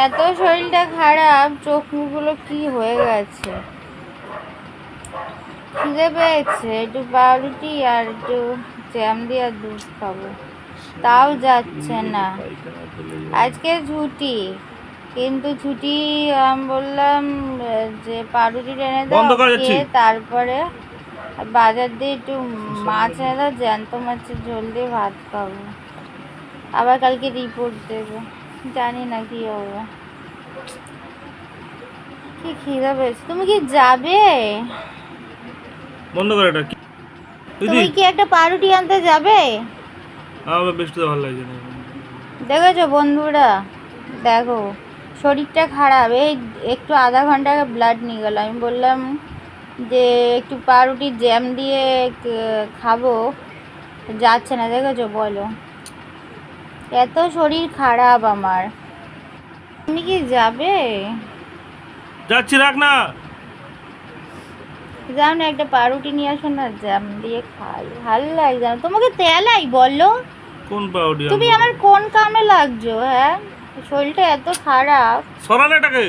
এত শরীরটা খারাপ, চোখ মুখগুলো কি হয়ে গেছে। খিদে পেয়েছে, একটু পাউরুটি আর একটু জ্যাম দিয়ে আর দুধ খাবো, তাও যাচ্ছে না। আজকে ছুটি, কিন্তু ছুটি আমি বললাম যে পাউরুটি এনে দাও, খেয়ে তারপরে বাজার দিয়ে একটু মাছ এনে দাও, জ্যান্ত মাছের ঝোল দিয়ে ভাত খাবো। আবার কালকে রিপোর্ট দেবে, জানি না কি হবে। কি খিদে পেয়েছে। তুমি কি যাবে? বন্ধ করে এটা। তুমি কি একটা পাউরুটি আনতে যাবে? আমার বৃষ্টিতে ভালো লাগছে না। দেখেছো বন্ধুরা, দেখো শরীরটা খারাপ, এই একটু আধা ঘন্টা আগে ব্লাড নিয়ে গেল। আমি বললাম যে একটু পাউরুটি জ্যাম দিয়ে খাবো, যাচ্ছে না। দেখেছো, বলো, এত শরীর খারাপ আমার। তুমি কি যাবে? যাচ্ছি, রাখ না। যাও না, একটা পাউরুটি নিয়ে আসো না, জ্যাম দিয়ে খাই, ভালো লাগছে না। তোমাকে তেলাই বললো, কোন পাউডি? তুমি আমার কোন কামে লাগছো? হ্যাঁ, শরীরটা এত খারাপ। সরালে এটাকে।